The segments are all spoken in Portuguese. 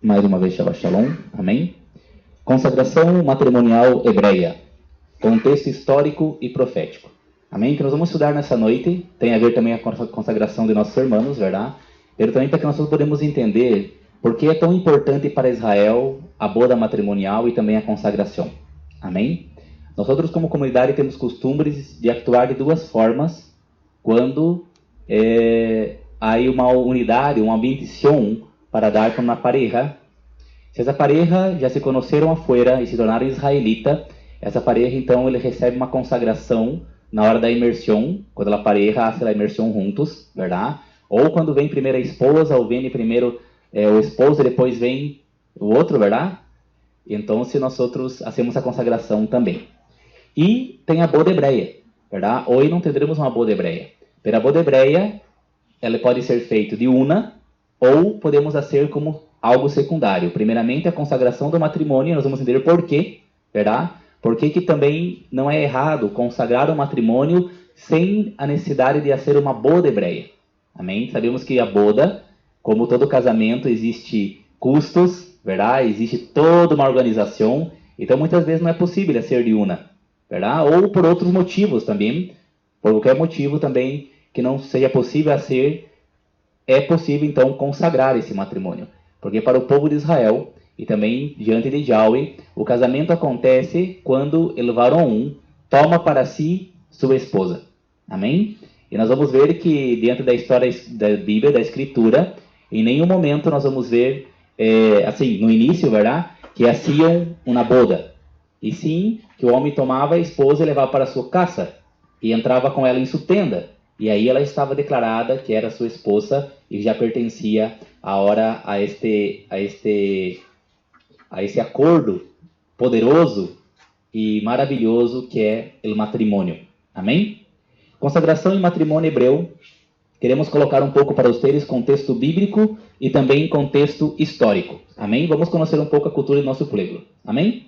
Mais uma vez, Shabbat Shalom. Amém? Consagração matrimonial hebreia. Contexto histórico e profético. Amém? Que nós vamos estudar nessa noite. Tem a ver também com a consagração de nossos irmãos, verdade? Mas também para que nós podemos entender por que é tão importante para Israel a boda matrimonial e também a consagração. Amém? Nós outros, como comunidade, temos costumes de actuar de duas formas quando há uma unidade, uma bendição para dar para uma pareja. Se essa pareja já se conheceram afuera e se tornaram israelita, essa pareja então ele recebe uma consagração na hora da imersão, quando a pareja faz a imersão juntos, verdade? Ou quando vem primeiro a esposa, ou vem primeiro o esposo e depois vem o outro, verdade? Então, se nós outros fazemos a consagração também. E tem a boda hebreia, verdade? Hoje não teremos uma boda hebreia. Mas a boda hebreia, ela pode ser feita de una, ou podemos fazer como algo secundário. Primeiramente, a consagração do matrimônio, nós vamos entender por quê, verdade? Por que também não é errado consagrar o matrimônio sem a necessidade de fazer uma boda hebreia. Amém? Sabemos que a boda, como todo casamento, existe custos, verdade? Existe toda uma organização, então muitas vezes não é possível ser de una, verdade? Ou por outros motivos também, por qualquer motivo também que não seja possível ser, é possível então consagrar esse matrimônio. Porque para o povo de Israel, e também diante de Yahweh, o casamento acontece quando o varão toma para si sua esposa. Amém? E nós vamos ver que dentro da história da Bíblia, da Escritura, em nenhum momento nós vamos ver, assim, no início, verdade, que haciam uma boda. E sim, que o homem tomava a esposa e levava para sua casa, e entrava com ela em sua tenda. E aí ela estava declarada que era sua esposa e já pertencia a esse acordo poderoso e maravilhoso que é o matrimônio. Amém? Consagração e matrimônio hebreu. Queremos colocar um pouco para vocês contexto bíblico e também contexto histórico. Amém? Vamos conhecer um pouco a cultura do nosso povo. Amém?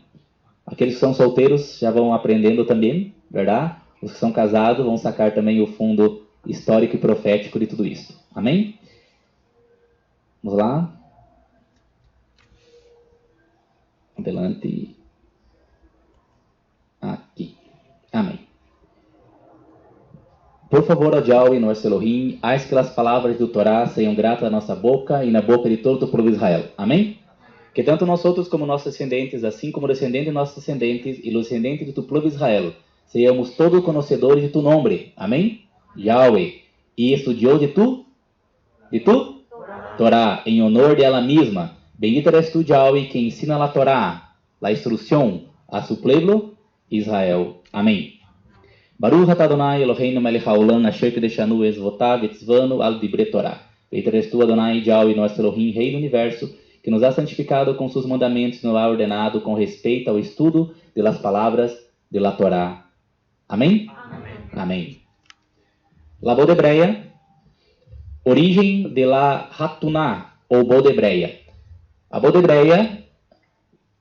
Aqueles que são solteiros já vão aprendendo também, verdade? Os que são casados vão sacar também o fundo histórico e profético de tudo isso. Amém? Vamos lá. Adelante. Aqui. Amém. Por favor, ó Yahweh, nosso Elohim, haz que as palavras do Torá sejam gratas na nossa boca e na boca de todo o povo de Israel. Amém? Que tanto nós outros como nossos descendentes, assim como descendentes de nossos descendentes e os descendentes de tu povo de Israel, sejamos todos conhecedores de tu nome. Amém? Yahweh, e estudiou de tu Torá, em honor de ela mesma. Bendito eres tu, Yahweh, que ensina a Torá, a instrução a su pueblo Israel. Amém. Baruch atah Adonai Eloheinu melech haolam asher kideshanu ezvotav etzvanu al dibre Torá. Bendito eres tu, Adonai, Yahweh, nosso Elohim, Rei do Universo, que nos ha santificado com seus mandamentos e nos ha ordenado com respeito ao estudo de las palavras de la Torá. Amém? Amém. La boda hebreia, origem de la hatuná, ou boda hebreia. A boda hebreia,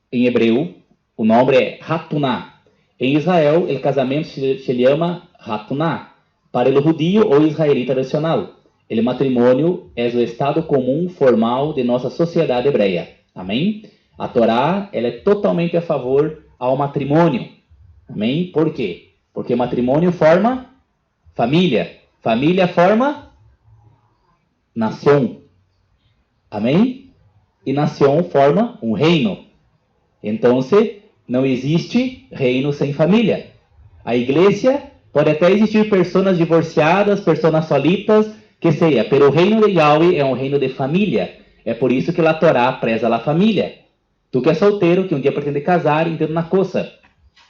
em hebreu, o nome é hatuná. Em Israel, o casamento se chama hatuná. Para o judío ou israelita tradicional, o matrimônio é o estado comum formal de nossa sociedade hebreia. Amém? A Torá ela é totalmente a favor ao matrimônio. Amém? Por quê? Porque matrimônio forma família. Família forma nação. Amém? E nação forma um reino. Então, não existe reino sem família. A igreja pode até existir pessoas divorciadas, pessoas solitas, que seja, pero o reino de Yahweh é um reino de família. É por isso que a Torá preza a família. Tu que é solteiro, que um dia pretende casar, entendo na coisa.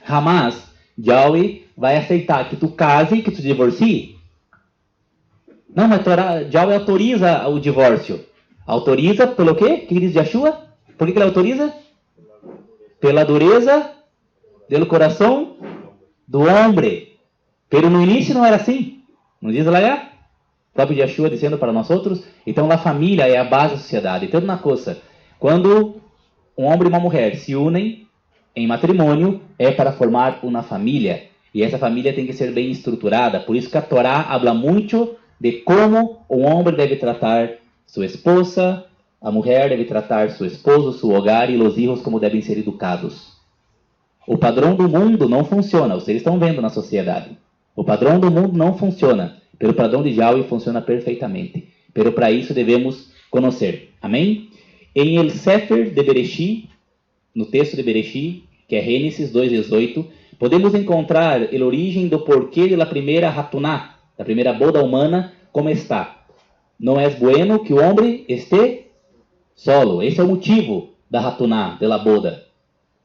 Jamás Yahweh vai aceitar que tu case e que tu divorcie. Não, mas Yahweh autoriza o divórcio. Autoriza pelo quê? O que diz Yeshua? Por que ele autoriza? Pela dureza do coração do homem. Pero no início não era assim. Não diz lá, o próprio Yeshua dizendo para nós outros. Então, a família é a base da sociedade. Então, na coisa, quando um homem e uma mulher se unem em matrimônio, é para formar uma família. E essa família tem que ser bem estruturada. Por isso que a Torá habla muito de como o homem deve tratar sua esposa, a mulher deve tratar seu esposo, seu hogar e os filhos como devem ser educados. O padrão do mundo não funciona, vocês estão vendo na sociedade. O padrão do mundo não funciona, pelo padrão de Yahweh funciona perfeitamente. Pero para isso devemos conhecer. Amém? Em El Sefer de Bereshit, no texto de Bereshit, que é Gênesis 2:18, podemos encontrar a origem do porquê da primeira Hatuná, da primeira boda humana, como está. Não é bueno que o homem esteja solo. Esse é o motivo da Hatuná, da boda.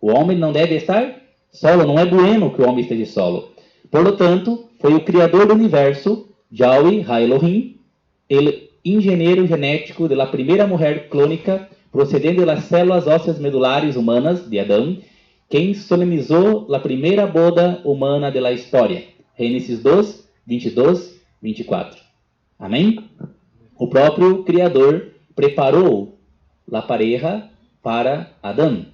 O homem não deve estar solo, não é bueno que o homem esteja solo. Por lo tanto, foi o Criador do universo, Yahweh Ha-Elohim, ele engenheiro genético da primeira mulher clônica, procedendo das células ósseas medulares humanas de Adão, quem solemnizou a primeira boda humana da história. Gênesis 2, 22, 24. Amém? O próprio Criador preparou a pareja para Adão.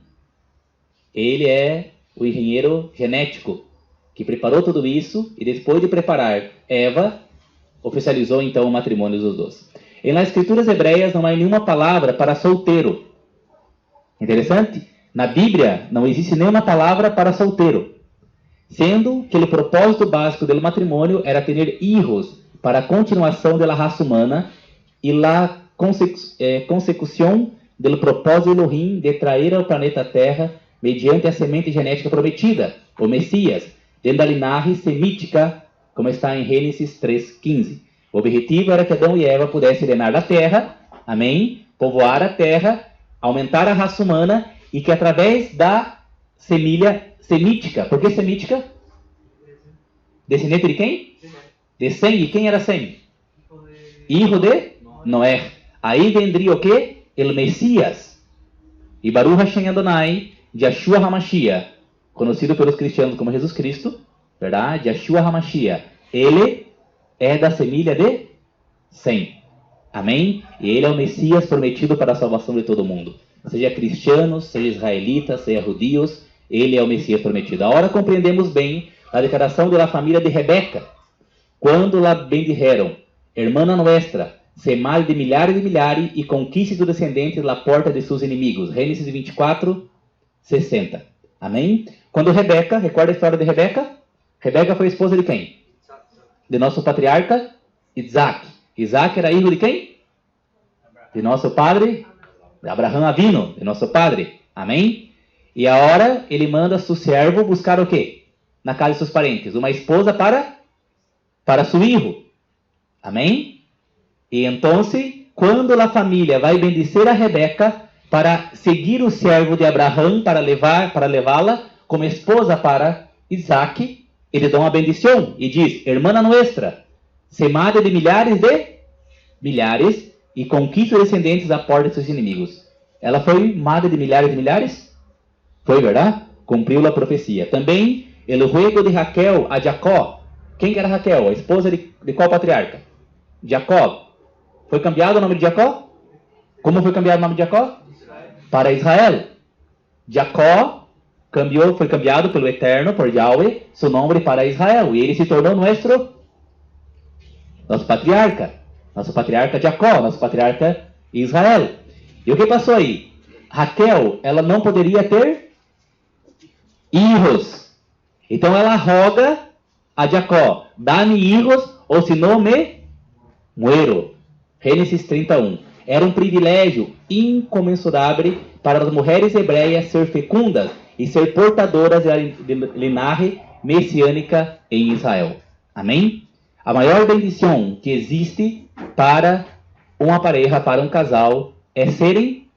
Ele é o engenheiro genético que preparou tudo isso e depois de preparar Eva, oficializou então o matrimônio dos dois. E nas escrituras hebreias não há nenhuma palavra para solteiro. Interessante? Na Bíblia não existe nenhuma palavra para solteiro, sendo que o propósito básico do matrimônio era ter filhos para a continuação da raça humana e a consecução do propósito Elohim de trazer ao planeta Terra mediante a semente genética prometida, o Messias, dentro da linhagem semítica, como está em Gênesis 3:15. O objetivo era que Adão e Eva pudessem reinar da terra, amém? Povoar a terra, aumentar a raça humana e que através da semilha semítica. Por que semítica? Descendente de quem? De Sem. E quem era Sem? Hijo de Noé. Aí vendria o quê? El Messias. E Baruch Hashem Adonai, Yeshua HaMashiach, conhecido pelos cristianos como Jesus Cristo, verdade? Yeshua HaMashiach. Ele é da semilha de Sem. Amém? E ele é o Messias prometido para a salvação de todo mundo. Seja cristianos, seja israelitas, seja judios, ele é o Messias prometido. Agora compreendemos bem a declaração da família de Rebeca, quando la bendijeron, hermana nuestra, semal de milhares e conquiste dos descendentes la porta de seus inimigos. Gênesis 24, 60. Amém? Quando Rebeca, recorda a história de Rebeca? Rebeca foi esposa de quem? De nosso patriarca Isaac. Isaac era filho de quem? De nosso padre Abraão Avino, de nosso padre. Amém? E agora ele manda seu servo buscar o quê? Na casa de seus parentes. Uma esposa para seu filho. Amém? E então, quando a família vai bendizer a Rebeca para seguir o servo de Abraão para levá-la como esposa para Isaac, ele dá uma bendição e diz: hermana nuestra, semada de milhares e conquista os descendentes da porta de seus inimigos. Ela foi madre de milhares? Foi, verdade? Cumpriu a profecia. Também, el ruego de Raquel a Jacó. Quem que era Raquel? A esposa de qual patriarca? Jacó. Foi cambiado o nome de Jacó? Como foi cambiado o nome de Jacó? Para Israel. Jacó foi cambiado pelo Eterno, por Yahweh, seu nome para Israel. E ele se tornou nosso patriarca. Nosso patriarca Jacó, nosso patriarca Israel. E o que passou aí? Raquel, ela não poderia ter filhos. Então ela roga a Jacó: dá-me filhos, ou senão me muero. Gênesis 31. Era um privilégio incomensurável para as mulheres hebreias ser fecundas e ser portadoras da linhagem messiânica em Israel. Amém? A maior bendição que existe para uma pareja, para um casal, é serem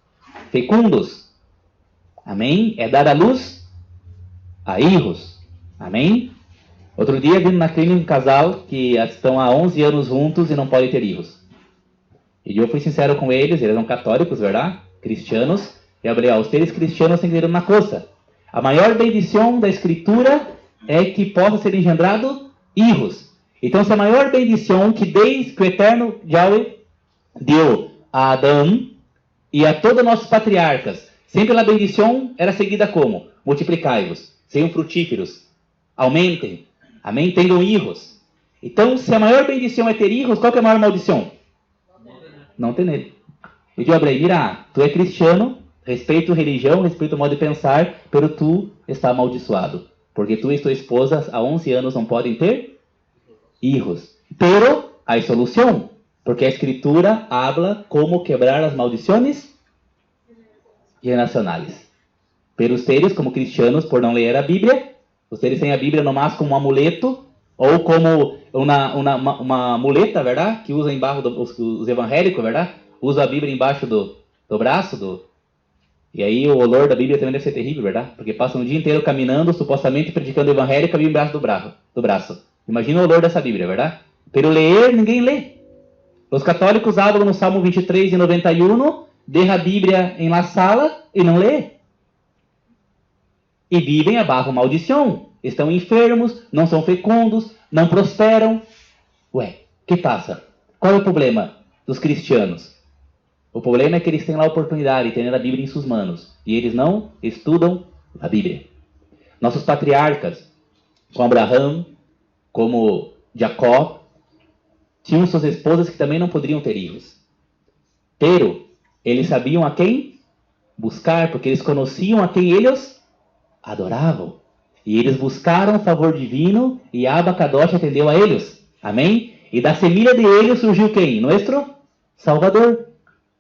fecundos. Amém? É dar à luz a filhos. Amém? Outro dia vimos na clínica um casal que estão há 11 anos juntos e não podem ter filhos. E eu fui sincero com eles eram católicos, verdade? Cristianos. E Gabriel, os seres cristianos têm que ir uma coisa. A maior bendição da Escritura é que possa ser engendrado filhos. Então, essa é a maior bendição que desde que o Eterno Yahweh deu a Adão e a todos os nossos patriarcas, sempre a bendição era seguida como? Multiplicai-vos, sejam frutíferos, aumentem, amém? Tenham filhos. Então, se a maior bendição é ter filhos, qual que é a maior maldição? Não ter nele. E eu falei, mira, tu é cristiano, respeito religião, respeito modo de pensar, pero tu está amaldiçoado. Porque tu e tua esposa há 11 anos não podem ter hijos. Pero hay solución, porque a escritura habla como quebrar as maldições generacionais. Pero ustedes, como cristianos, por não ler a Bíblia, ustedes têm a Bíblia nomás como um amuleto, ou como uma muleta, verdade? Que usa embaixo os evangélicos, verdade? Usa a Bíblia embaixo do braço. E aí o olor da Bíblia também deve ser terrível, verdade? Porque passam o dia inteiro caminhando, supostamente predicando o evangelho, com a Bíblia embaixo do braço. Imagina o olor dessa Bíblia, verdade? Pero ler, ninguém lê. Os católicos hablam no Salmo 23 e 91, deixa a Bíblia em la sala e não lê. E vivem abaixo maldição. Estão enfermos, não são fecundos, não prosperam. Ué, que passa? Qual é o problema dos cristianos? O problema é que eles têm lá a oportunidade de ter a Bíblia em suas mãos. E eles não estudam a Bíblia. Nossos patriarcas, como Abraão, como Jacó, tinham suas esposas que também não poderiam ter filhos. Pero, eles sabiam a quem buscar, porque eles conheciam a quem eles adoravam. E eles buscaram o favor divino e Abba Kadosh atendeu a eles. Amém? E da semilha de eles surgiu quem? Nosso Salvador.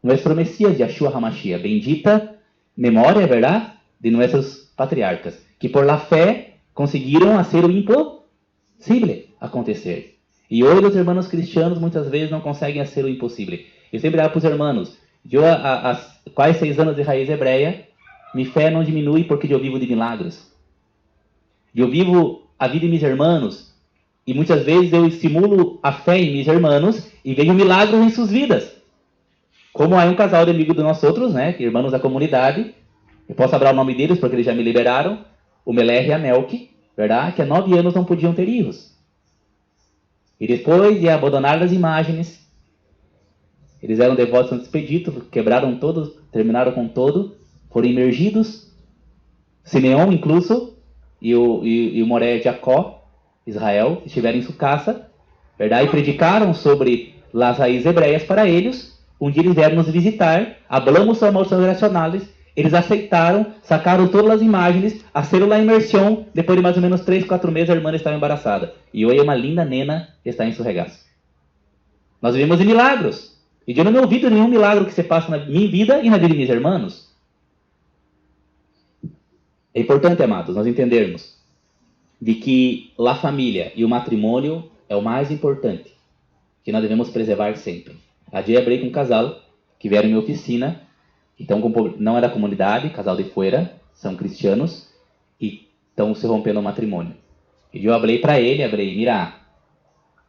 Nosso Messias, Yeshua HaMashiach. Bendita memória, verdade? De nossos patriarcas. Que por la fé conseguiram fazer o impossível acontecer. E hoje os irmãos cristianos muitas vezes não conseguem fazer o impossível. Eu sempre digo para os irmãos, eu há quase 6 anos de raiz hebreia, minha fé não diminui porque eu vivo de milagres. Eu vivo a vida de meus irmãos e muitas vezes eu estimulo a fé em meus irmãos e vejo milagres em suas vidas. Como há um casal de amigos de nós outros, né, irmãos da comunidade, eu posso falar o nome deles porque eles já me liberaram, o Meler e a Melk, verdade? Que há 9 anos não podiam ter filhos. E depois de abandonar as imagens, eles eram devotos antes expedito, quebraram todos, terminaram com todo, foram imergidos, Simeão incluso, e o Moré Jacó, Israel, estiveram em sua casa, verdade? E predicaram sobre as raízes hebreias para eles. Um dia eles vieram nos visitar, hablamos sobre maldições racionais, eles aceitaram, sacaram todas as imagens, fizeram a imersão, depois de mais ou menos 3, 4 meses a irmã estava embaraçada. E hoje é uma linda nena que está em seu regaço. Nós vivemos em milagros. E eu não me ouvido nenhum milagre que se passa na minha vida e na vida de meus irmãos. É importante, amados, nós entendermos de que a família e o matrimônio é o mais importante, que nós devemos preservar sempre. A dia abri com um casal que vieram em minha oficina, então não é da comunidade, casal de fora, são cristianos, e estão se rompendo o matrimônio. E eu falei para ele, mira,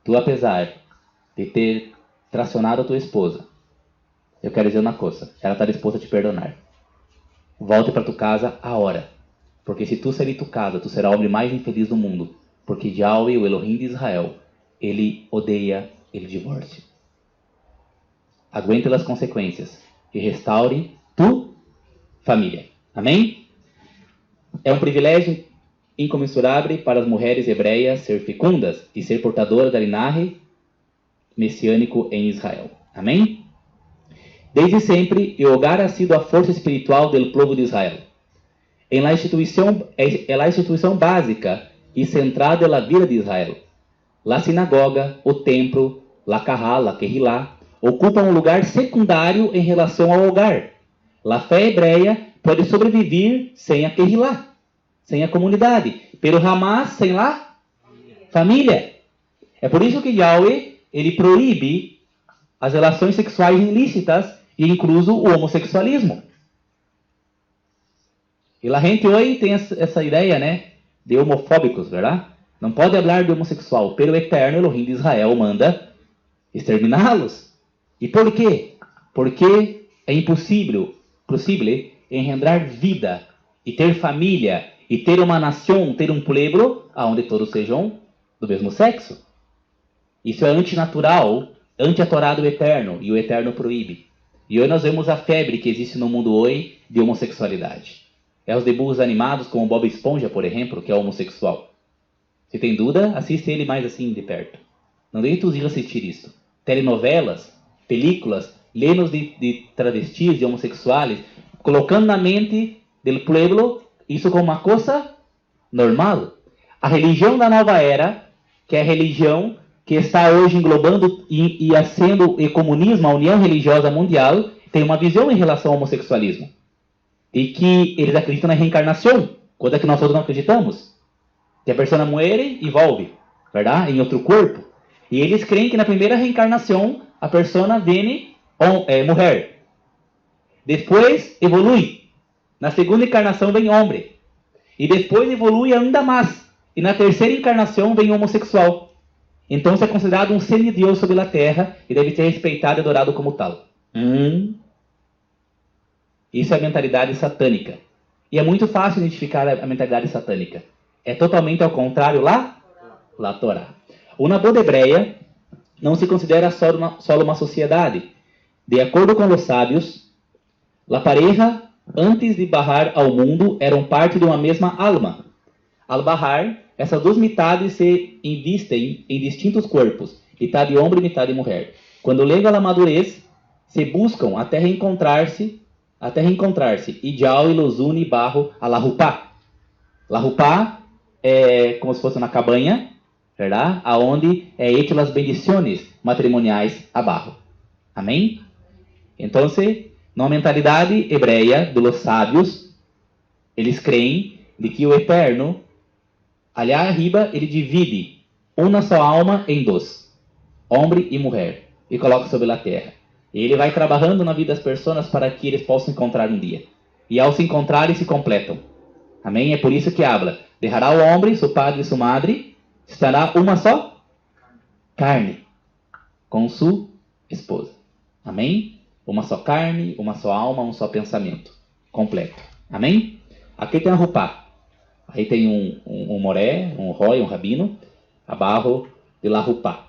tu apesar de ter tracionado a tua esposa, eu quero dizer uma coisa, ela está disposta a te perdonar. Volte para tua casa a hora. Porque se tu sair de tua casa, tu será o homem mais infeliz do mundo. Porque Yahweh, o Elohim de Israel, ele odeia o divórcio. Aguente as consequências e restaure tu família. Amém? É um privilégio incomensurável para as mulheres hebreias ser fecundas e ser portadoras da linhagem messiânico em Israel. Amém? Desde sempre, o hogar ha sido a força espiritual do povo de Israel. É a instituição básica e central da vida de Israel. A sinagoga, o templo, a kahal, a kehilá, ocupam um lugar secundário em relação ao hogar. A fé hebreia pode sobreviver sem a kehilá, sem a comunidade, pero jamais sem a família. É por isso que Yahweh ele proíbe as relações sexuais ilícitas e incluso o homossexualismo. E a gente hoje tem essa ideia, né, de homofóbicos, verdade? Não pode falar de homossexual, pero o eterno Elohim de Israel manda exterminá-los. E por quê? Porque é impossível engendrar vida e ter família e ter uma nação, ter um pueblo, onde todos sejam do mesmo sexo. Isso é antinatural, anti-a Torá do Eterno, e o Eterno proíbe. E hoje nós vemos a febre que existe no mundo hoje de homossexualidade. É os desenhos animados como Bob Esponja, por exemplo, que é homossexual. Se tem dúvida, assiste ele mais assim de perto. Não deixe os filhos assistir isso. Telenovelas, películas llenos de travestis, de homossexuais, colocando na mente do pueblo isso como uma coisa normal. A religião da nova era, que é a religião que está hoje englobando e sendo o comunismo, a união religiosa mundial, tem uma visão em relação ao homossexualismo. E que eles acreditam na reencarnação, coisa que nós todos não acreditamos. Que a pessoa morre e volve, verdade? Em outro corpo. E eles creem que na primeira reencarnação a pessoa vem mulher. Depois evolui. Na segunda encarnação vem homem. E depois evolui ainda mais. E na terceira encarnação vem homossexual. Então isso é considerado um semideus sobre a terra e deve ser respeitado e adorado como tal. Isso é a mentalidade satânica. E é muito fácil identificar a mentalidade satânica. É totalmente ao contrário lá na Torá. O Nabô hebreia não se considera só uma sociedade. De acordo com os sábios, a pareja, antes de barrar ao mundo, eram parte de uma mesma alma. Al barrar, essas duas metades se investem em distintos corpos, metade homem e metade mulher. Quando chegam à madurez, se buscam até reencontrar-se, e Yahweh los une barro a la Rupá. La Rupá é como se fosse uma cabanha, verdade? Aonde é hecho as bendições matrimoniais a barro. Amém? Então, na mentalidade hebreia dos sábios, eles creem de que o Eterno, ali arriba, ele divide uma só alma em dois, homem e mulher, e coloca sobre a terra. E ele vai trabalhando na vida das pessoas para que eles possam encontrar um dia. E ao se encontrarem, se completam. Amém? É por isso que habla. Deixará o homem, seu padre e sua madre, estará uma só carne com sua esposa. Amém? Uma só carne, uma só alma, um só pensamento. Completo. Amém? Aqui tem a Rupá. Aí tem um moré, um rói, um rabino, abaixo de la Rupá.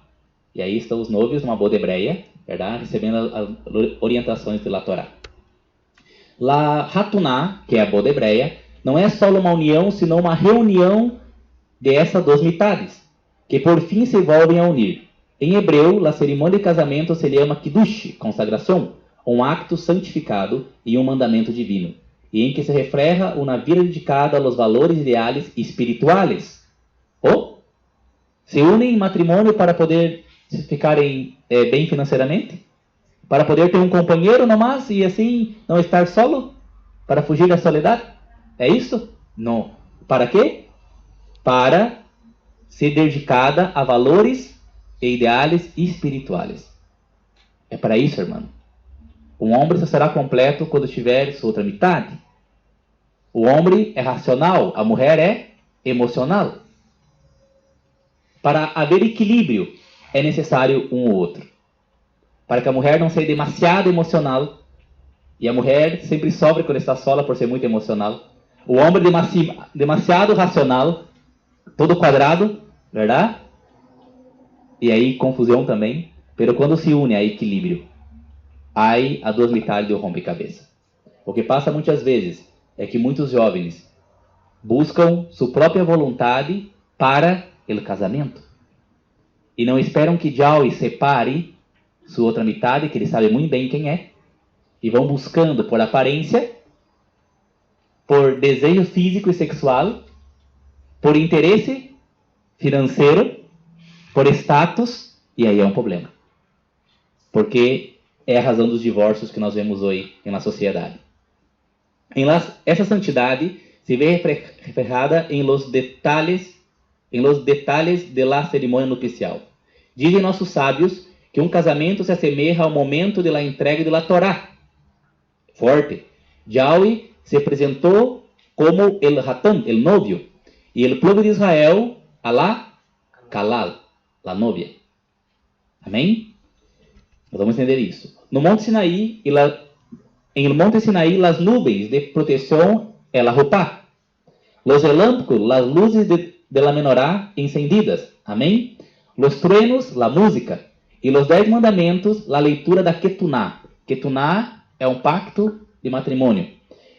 E aí estão os noivos, uma boda hebreia, verdade? Recebendo as orientações de la Torá. La Hatuná, que é a boda hebreia, não é só uma união, senão uma reunião dessas duas metades, que por fim se volvem a unir. Em hebreu, a cerimônia de casamento se chama Kiddush, consagração, um acto santificado e um mandamento divino, e em que se refleja uma vida dedicada aos valores ideais espirituais. Ou se unem em matrimônio para poder ficarem bem financeiramente, para poder ter um companheiro nomás e assim não estar solo, para fugir da soledade. É isso? Não. Para quê? Para ser dedicada a valores e ideais espirituais. É para isso, irmão. Um homem só será completo quando tiver sua outra metade. O homem é racional, a mulher é emocional. Para haver equilíbrio, é necessário um ou outro. Para que a mulher não seja demasiado emocional, e a mulher sempre sofre quando está sola por ser muito emocional. O homem demasiado racional, todo quadrado, verdade? E aí confusão também. Pero quando se une a equilíbrio, aí a duas metades do rompecabezas. O que passa muitas vezes é que muitos jovens buscam sua própria vontade para o casamento. E não esperam que Yahweh separe sua outra metade, que ele sabe muito bem quem é, e vão buscando por aparência, por desejo físico e sexual, por interesse financeiro, por status, e aí é um problema. Porque é a razão dos divórcios que nós vemos hoje na sociedade. Essa santidade se vê reflejada em los detalhes de la cerimônia nupcial. Dizem nossos sábios que um casamento se assemelha ao momento de la entrega de la Torá. Forte. Yahweh se apresentou como el Hatam, el novio, e el povo de Israel, Alá, Kalal, la novia. Amém? Nós vamos entender isso. No Monte Sinaí, em el Monte Sinaí, las nubes de proteção é la Rupá. Los relâmpagos, las luzes de la menorá encendidas. Amém? Los truenos, la música. E los 10 mandamentos, la leitura da Ketuná. Ketuná é um pacto de matrimônio.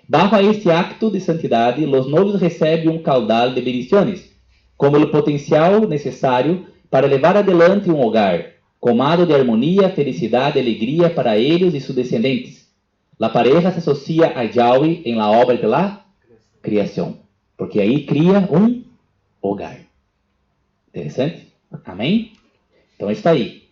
Bajo a este acto de santidade, los noivos recebem um caudal de bendições, como o potencial necessário para levar adelante um hogar, colmado de armonía, felicidad y alegría para ellos y sus descendientes. La pareja se asocia a Yahweh en la obra de la criação, porque aí cria um hogar. Interessante? Amém? Então está aí.